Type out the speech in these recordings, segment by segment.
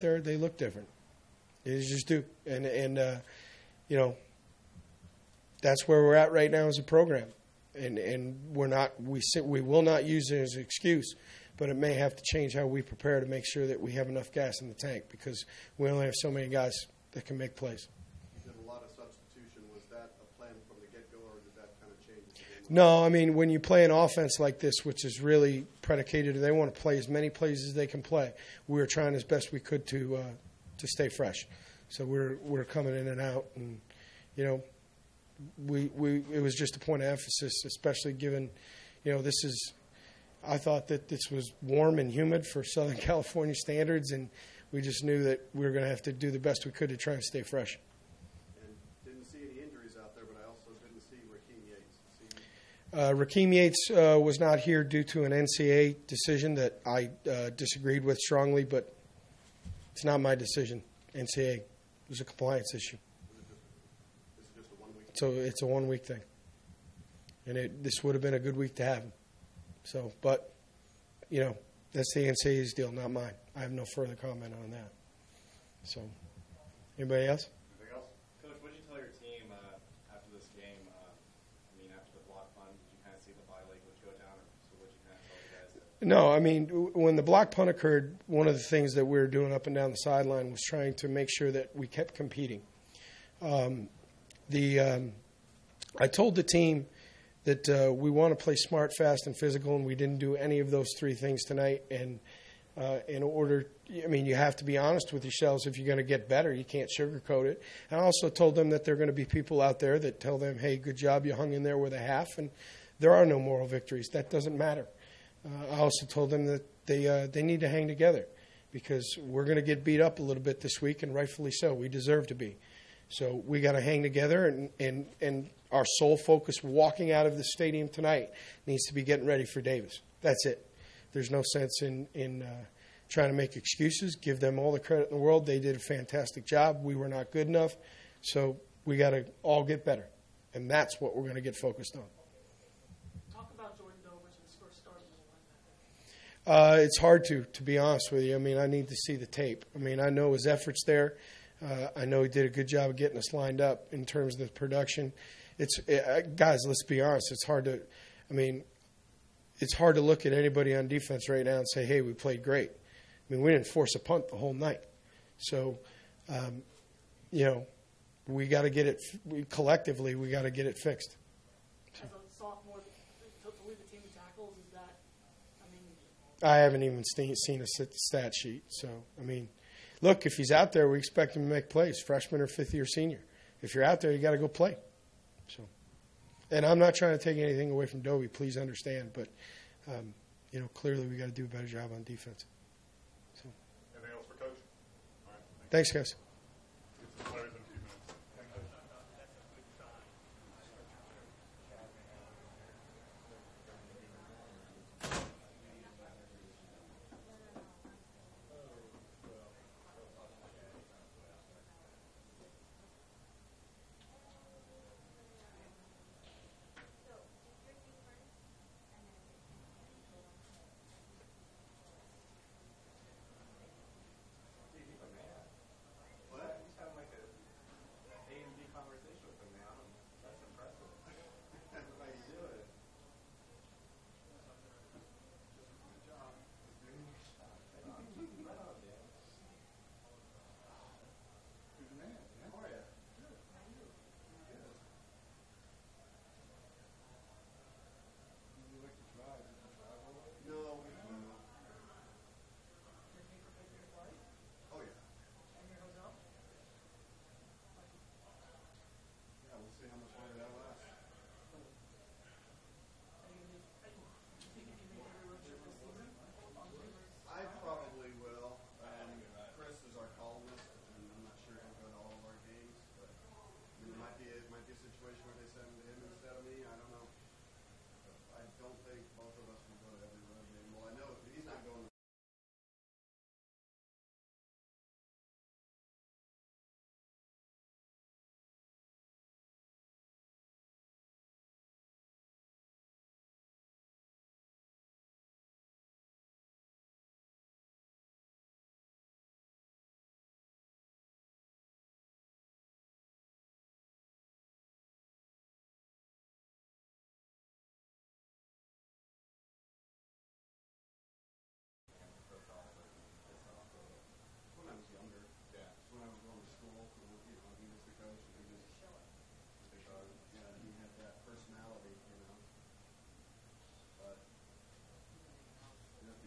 there, they look different. They just do. And you know, that's where we're at right now as a program. And we will not use it as an excuse, but it may have to change how we prepare to make sure that we have enough gas in the tank because we only have so many guys that can make plays. You did a lot of substitution. Was that a plan from the get-go, or did that kind of change as the game went on? No, I mean, when you play an offense like this, which is really predicated, they want to play as many plays as they can play. We were trying as best we could to stay fresh. So we're coming in and out, and you know, it was just a point of emphasis, especially given, you know, I thought that this was warm and humid for Southern California standards, and we just knew that we were going to have to do the best we could to try and stay fresh. And didn't see any injuries out there, but I also didn't see Raheem Yates. Raheem Yates was not here due to an NCAA decision that I disagreed with strongly, but it's not my decision. NCAA, it was a compliance issue. Is it just a 1 week? So it's a 1 week thing, and this would have been a good week to have him. So, but you know, that's the NCAA's deal, not mine. I have no further comment on that. So, anybody else? Anything else? Coach, what did you tell your team after this game? I mean, after the block punt, did you kind of see the bye language go down, or so what did you kind of tell the guys? No, I mean, when the block punt occurred, one of the things that we were doing up and down the sideline was trying to make sure that we kept competing. I told the team that we want to play smart, fast, and physical, and we didn't do any of those three things tonight. And in order, I mean, you have to be honest with yourselves if you're going to get better. You can't sugarcoat it. I also told them that there are going to be people out there that tell them, hey, good job, you hung in there with a half, and there are no moral victories. That doesn't matter. I also told them that they need to hang together because we're going to get beat up a little bit this week, and rightfully so. We deserve to be. So we got to hang together, and our sole focus walking out of the stadium tonight needs to be getting ready for Davis. That's it. There's no sense in trying to make excuses. Give them all the credit in the world. They did a fantastic job. We were not good enough. So we got to all get better, and that's what we're going to get focused on. Talk about Jordan Dobrich and his first start in the line. It's hard to be honest with you. I mean, I need to see the tape. I mean, I know his efforts there. I know he did a good job of getting us lined up in terms of the production. Guys, let's be honest. It's hard to look at anybody on defense right now and say, hey, we played great. I mean, we didn't force a punt the whole night. So, you know, we got to get it collectively. We got to get it fixed. As a sophomore, to lead the team in tackles, is that? I mean, I haven't even seen a stat sheet. So, I mean, look, if he's out there, we expect him to make plays, freshman or fifth-year senior. If you're out there, you got to go play. So, and I'm not trying to take anything away from Dobie, please understand, but you know, clearly we got to do a better job on defense. So, Anything else for Coach? All right. thanks, guys.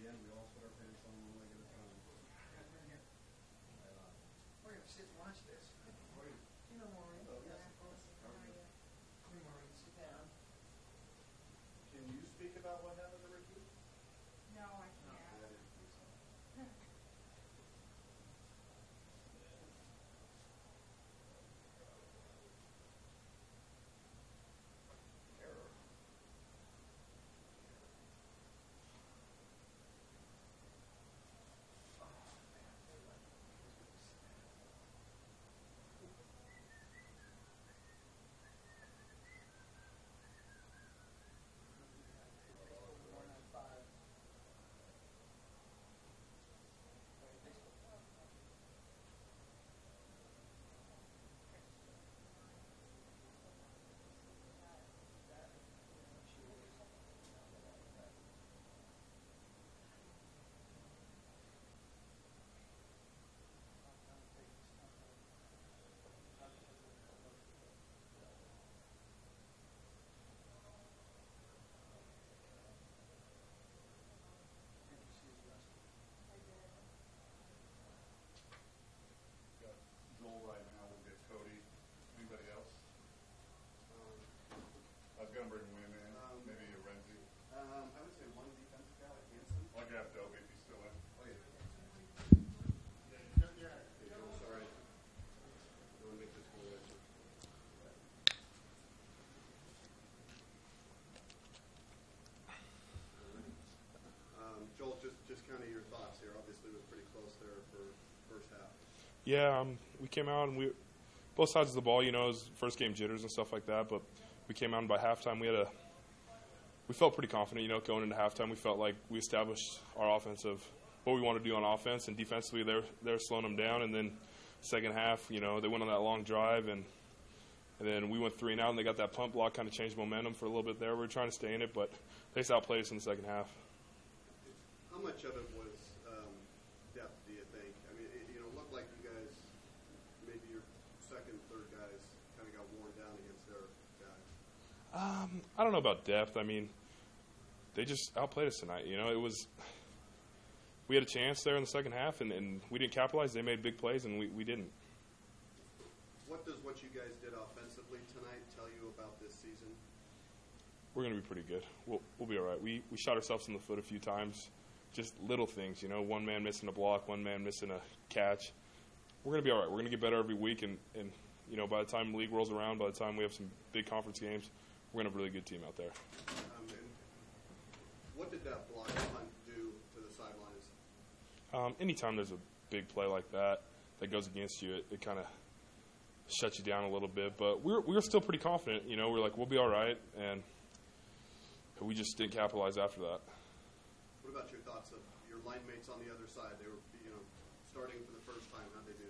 the end, we all put our pants on one leg at a time. We're going to sit and watch this. You know, Maureen. Oh, yes, of course. How are you? Come here, Maureen, sit down. Can you speak about what happened to Ricky? No, I No, can't. I didn't think so. Error. Got Joel right now. We'll get Cody. Anybody else? I was gonna bring Wim in. Maybe a Renzi. I would say one defensive guy, like Hanson. I'll grab Dobie if he's still in. Oh yeah. Hey, Joel, sorry. You want to make this go right? Joel, just kind of your thoughts here. Obviously, we're pretty close there for first half. Yeah, we came out and both sides of the ball, it was first game jitters and stuff like that, but we came out and by halftime we felt pretty confident, going into halftime. We felt like we established our offensive, what we want to do on offense, and defensively they're slowing them down. And then second half, they went on that long drive, and then we went 3 and out, and they got that pump block, kind of changed momentum for a little bit there. We were trying to stay in it, but they just outplayed us in the second half. How much of it was depth, do you think? I mean, it looked like you guys, maybe your second, third guys, kind of got worn down against their guys. I don't know about depth. I mean, they just outplayed us tonight. We had a chance there in the second half, and we didn't capitalize. They made big plays, and we didn't. What does what you guys did offensively tonight tell you about this season? We're going to be pretty good. We'll be all right. We shot ourselves in the foot a few times, just little things, one man missing a block, one man missing a catch. We're going to be all right. We're going to get better every week, and by the time the league rolls around, by the time we have some big conference games, we're going to have a really good team out there. And what did that block punt do to the sidelines? Anytime there's a big play like that goes against you, it kind of shuts you down a little bit. But we're still pretty confident. We're like, we'll be all right, and we just didn't capitalize after that. What about your thoughts of your line mates on the other side? They were, starting for the first time. How'd they do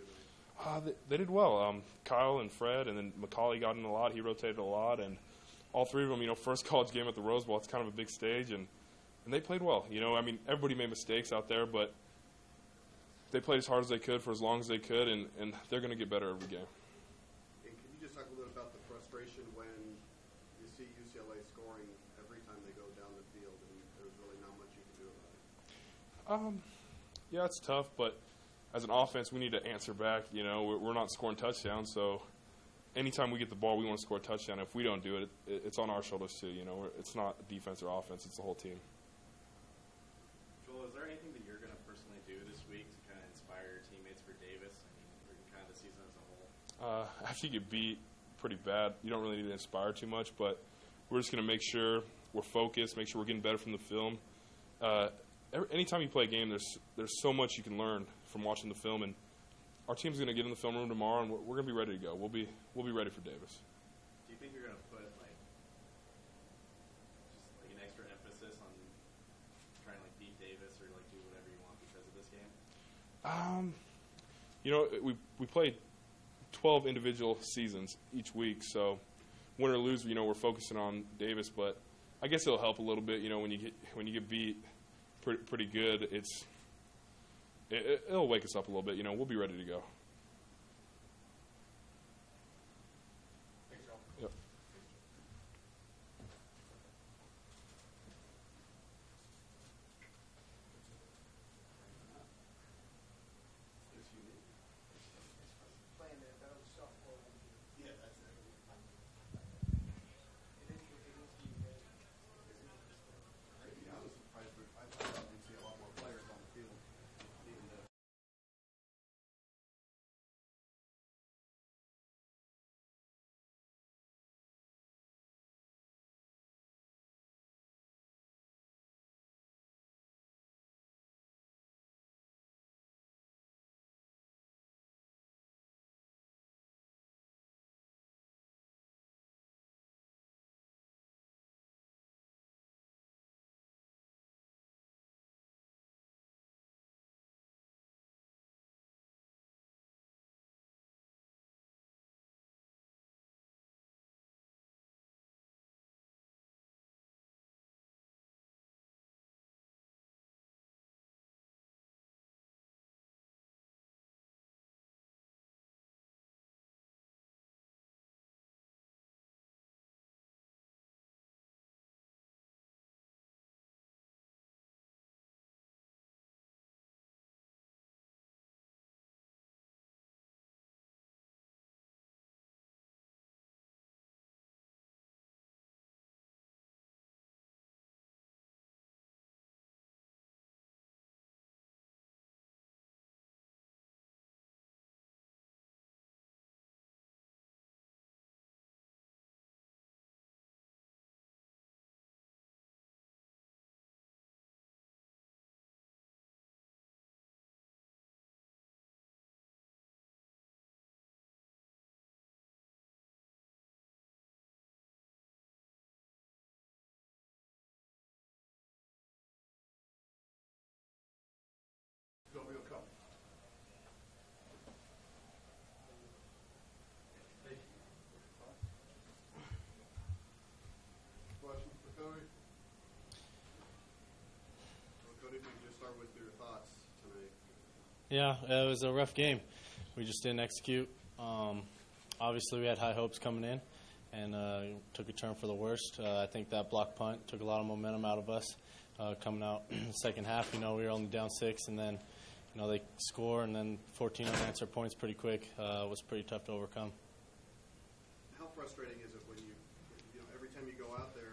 tonight? They did well. Kyle and Fred, and then Macaulay got in a lot. He rotated a lot, and all three of them, first college game at the Rose Bowl. It's kind of a big stage, and they played well. Everybody made mistakes out there, but they played as hard as they could for as long as they could, and they're going to get better every game. And can you just talk a little bit about the frustration when you see UCLA scoring every time they go down the field, and there's really not much you can do about it? Yeah, it's tough, but as an offense, we need to answer back. We're not scoring touchdowns, so anytime we get the ball, we want to score a touchdown. If we don't do it, it's on our shoulders too. It's not defense or offense; it's the whole team. Joel, is there anything that you're going to personally do this week to kind of inspire your teammates for Davis? Or kind of the season as a whole. After you get beat pretty bad, you don't really need to inspire too much, but we're just going to make sure we're focused, make sure we're getting better from the film. Anytime you play a game, there's so much you can learn from watching the film, and our team's going to get in the film room tomorrow, and we're going to be ready to go. We'll be ready for Davis. Do you think you're going to put just an extra emphasis on trying to beat Davis or do whatever you want because of this game? We played 12 individual seasons each week, so win or lose, we're focusing on Davis, but I guess it'll help a little bit. When you get beat pretty good, it'll wake us up a little bit. We'll be ready to go. Thanks, Joel. Yep. Yeah, it was a rough game. We just didn't execute. Obviously, we had high hopes coming in, and took a turn for the worst. I think that block punt took a lot of momentum out of us coming out in the second half. We were only down 6, and then they score, and then 14 unanswered points pretty quick. Was pretty tough to overcome. How frustrating is it when you every time you go out there,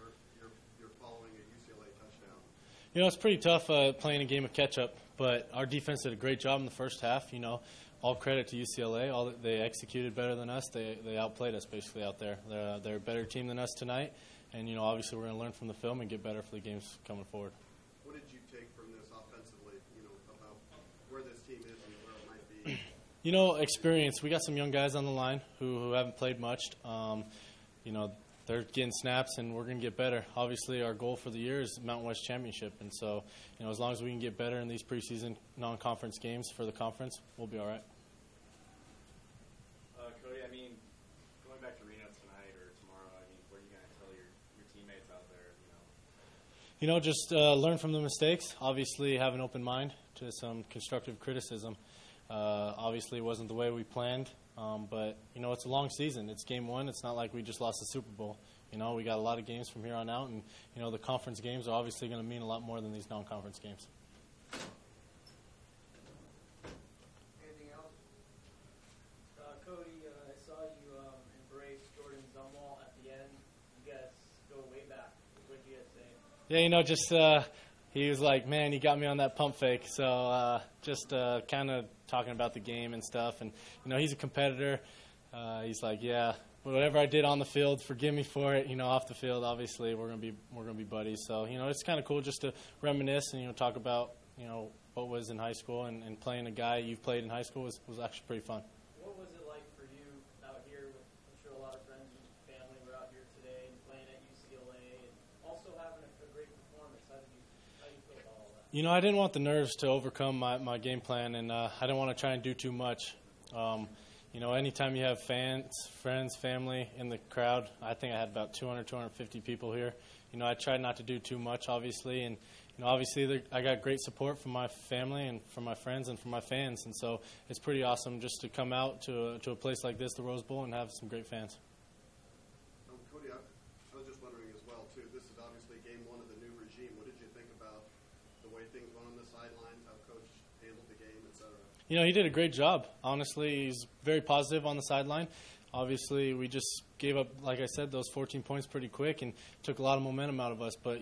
you're following a UCLA touchdown? It's pretty tough playing a game of catch-up, but our defense did a great job in the first half. All credit to UCLA. They executed better than us. They outplayed us basically out there. They're a better team than us tonight, and obviously we're going to learn from the film and get better for the games coming forward. What did you take from this offensively? About where this team is and where it might be. Experience. We got some young guys on the line who haven't played much. They're getting snaps, and we're going to get better. Obviously, our goal for the year is Mountain West Championship, and so as long as we can get better in these preseason non-conference games for the conference, we'll be all right. Cody, going back to Reno tonight or tomorrow, what are you going to tell your teammates out there? Just learn from the mistakes. Obviously, have an open mind to some constructive criticism. Obviously, it wasn't the way we planned. But, it's a long season. It's game 1. It's not like we just lost the Super Bowl. We got a lot of games from here on out, and, the conference games are obviously going to mean a lot more than these non-conference games. Anything else? Cody, I saw you embrace Jordan Zumwalt at the end. You guys go way back. What did you guys say? Yeah, he was like, man, he got me on that pump fake. So just kind of talking about the game and stuff. And, he's a competitor. He's like, yeah, whatever I did on the field, forgive me for it. Off the field, obviously, we're gonna be buddies. So, it's kind of cool just to reminisce and, talk about, what was in high school. And playing a guy you've played in high school was actually pretty fun. What was it like for you out here? I'm sure a lot of friends and family were out here today and playing at UCLA and also having a great performance. How do you feel about all that? I didn't want the nerves to overcome my game plan, and I didn't want to try and do too much. Anytime you have fans, friends, family in the crowd, I think I had about 250 people here. I tried not to do too much, obviously, and obviously I got great support from my family and from my friends and from my fans, and so it's pretty awesome just to come out to a place like this, the Rose Bowl, and have some great fans. Cody, I was just wondering as well, too, this is obviously game 1 of the new regime. What did you think about the way things went on the sidelines, how Coach handled the game, et cetera? He did a great job. Honestly, he's very positive on the sideline. Obviously, we just gave up, like I said, those 14 points pretty quick and took a lot of momentum out of us. But,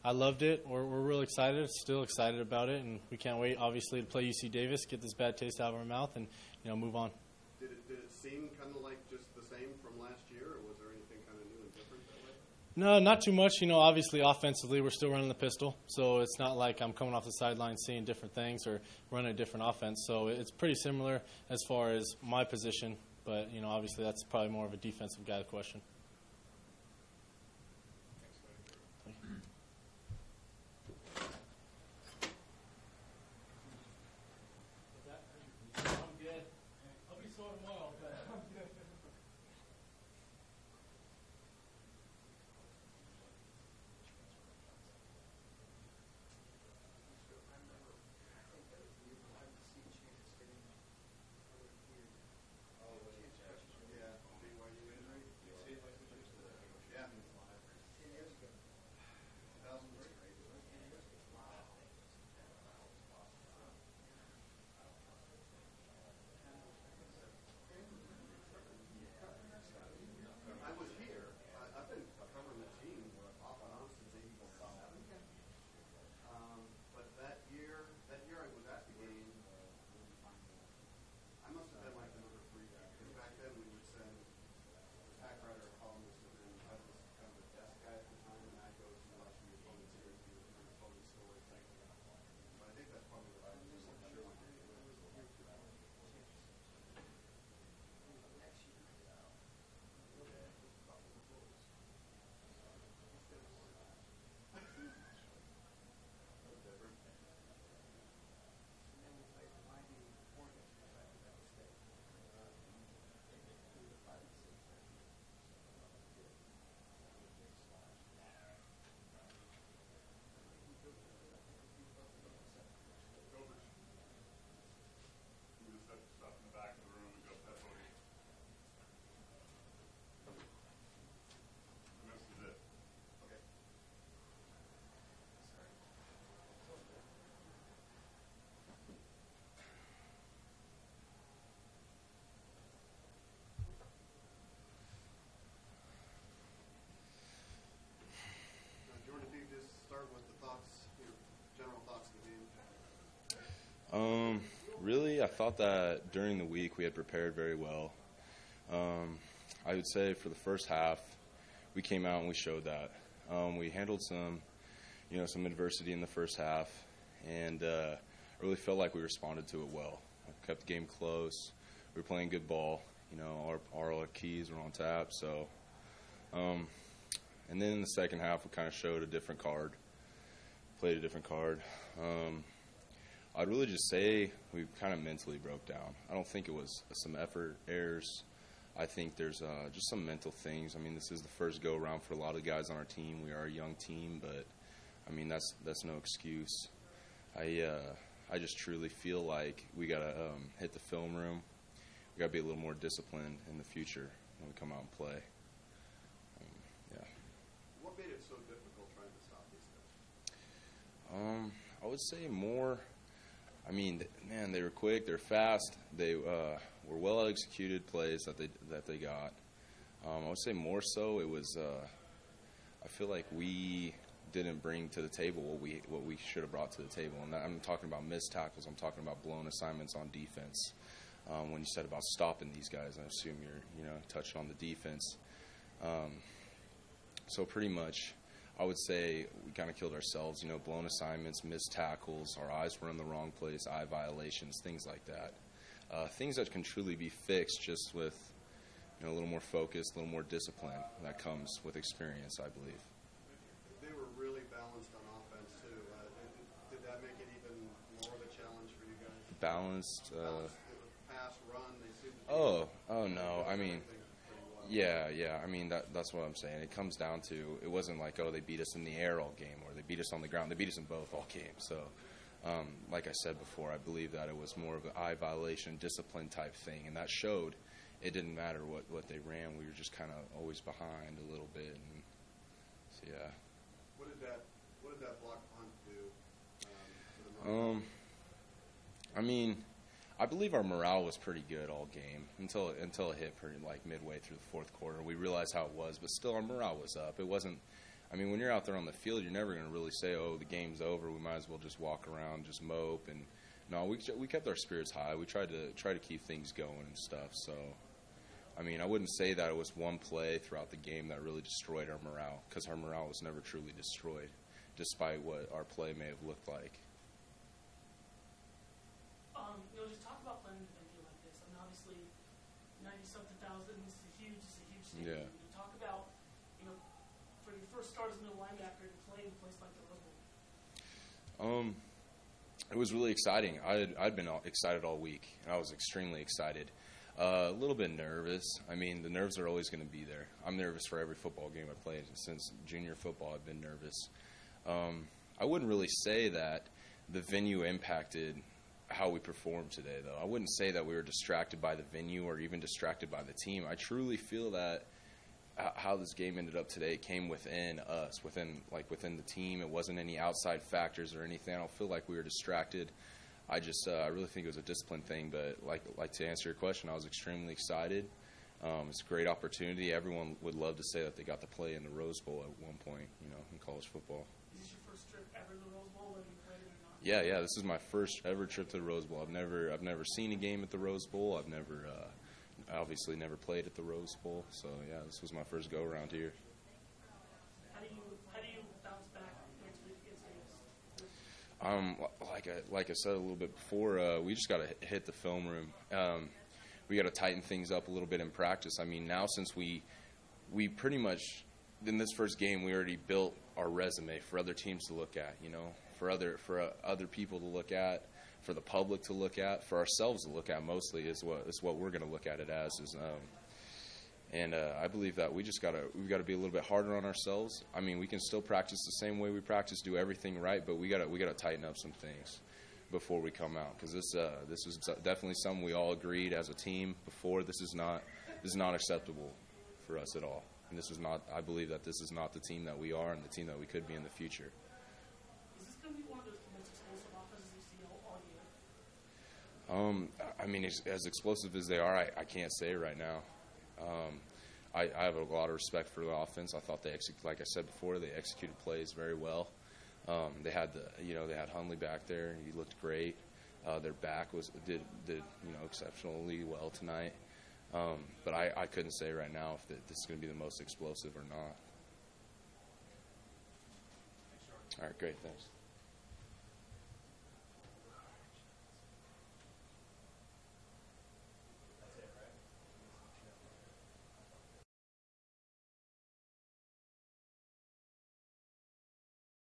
I loved it. We're real excited, still excited about it, and we can't wait, obviously, to play UC Davis, get this bad taste out of our mouth, and, move on. Did it seem kind of like just the same from last year, or was there anything kind of new and different that way? No, not too much. Obviously, offensively, we're still running the pistol, so it's not like I'm coming off the sideline seeing different things or running a different offense. So it's pretty similar as far as my position, but, obviously that's probably more of a defensive guy question. I'm good. I'll be sore tomorrow, but I'm good. Yeah, BYU injury. I thought that during the week we had prepared very well. I would say for the first half, we came out and we showed that. We handled some adversity in the first half, and I really felt like we responded to it well. I kept the game close. We were playing good ball. Our keys were on tap. So, and then in the second half, we kind of showed a different card, played a different card. I'd really just say we kind of mentally broke down. I don't think it was some effort errors. I think there's just some mental things. I mean, this is the first go-around for a lot of guys on our team. We are a young team, but, I mean, that's no excuse. I just truly feel like we got to hit the film room. We got to be a little more disciplined in the future when we come out and play. Yeah. What made it so difficult trying to stop these guys? I would say more. I mean, man, they were quick. They're fast. They were well executed plays that they got. I would say more so it was. I feel like we didn't bring to the table what we should have brought to the table, and I'm talking about missed tackles. I'm talking about blown assignments on defense. When you said about stopping these guys, I assume you're touching on the defense. So pretty much, I would say we kind of killed ourselves. Blown assignments, missed tackles, our eyes were in the wrong place, eye violations, things like that. Things that can truly be fixed just with a little more focus, a little more discipline that comes with experience, I believe. They were really balanced on offense, too. Did that make it even more of a challenge for you guys? Balanced? Pass, run, they seem to be... Oh, no. I mean... Yeah. I mean, that's what I'm saying. It comes down to, it wasn't like, they beat us in the air all game or they beat us on the ground. They beat us in both all game. So, like I said before, I believe that it was more of an eye violation, discipline type thing. And that showed it didn't matter what they ran. We were just kind of always behind a little bit. And so, yeah. What did that block punt do to the North? I mean... I believe our morale was pretty good all game until it hit pretty midway through the fourth quarter. We realized how it was, but still our morale was up. It wasn't. I mean, when you're out there on the field, you're never going to really say, the game's over. We might as well just walk around, just mope. And no, we kept our spirits high. We tried to keep things going and stuff. So, I mean, I wouldn't say that it was one play throughout the game that really destroyed our morale, because our morale was never truly destroyed, despite what our play may have looked like. Just talk about playing in a venue like this. I mean, obviously, 90-something thousand is a huge stadium. Yeah. You talk about, for your first start as a middle linebacker to play in a place like the Rose Bowl. It was really exciting. I'd been excited all week, and I was extremely excited. A little bit nervous. I mean, the nerves are always going to be there. I'm nervous for every football game I played. Since junior football, I've been nervous. I wouldn't really say that the venue impacted how we performed today, though. I wouldn't say that we were distracted by the venue or even distracted by the team. I truly feel that how this game ended up today came within us, within the team. It wasn't any outside factors or anything. I don't feel like we were distracted. I really think it was a discipline thing. But like to answer your question, I was extremely excited. It's a great opportunity. Everyone would love to say that they got to play in the Rose Bowl at one point, in college football. Is this your first trip ever to the Rose Bowl, whether you played it or not? Yeah, this is my first ever trip to the Rose Bowl. I've never seen a game at the Rose Bowl. I've never, obviously never played at the Rose Bowl. So yeah, this was my first go around here. How do you bounce back next week against Vegas? Like I said a little bit before, we just got to hit the film room. We got to tighten things up a little bit in practice. I mean, now since we pretty much in this first game we already built our resume for other teams to look at. For other people to look at, for the public to look at, for ourselves to look at mostly is what we're going to look at it as. And I believe that we've got to be a little bit harder on ourselves. I mean, we can still practice the same way we practice, do everything right, but we got to tighten up some things before we come out, because this is definitely something we all agreed as a team before. This is not acceptable for us at all, and I believe that this is not the team that we are and the team that we could be in the future. Going to be one of those most explosive offenses you see all year? I mean, as explosive as they are, I can't say right now. I have a lot of respect for the offense. I thought like I said before, they executed plays very well. They had Hundley back there, and he looked great. Their back did exceptionally well tonight. But I couldn't say right now if this is going to be the most explosive or not. All right, great, thanks.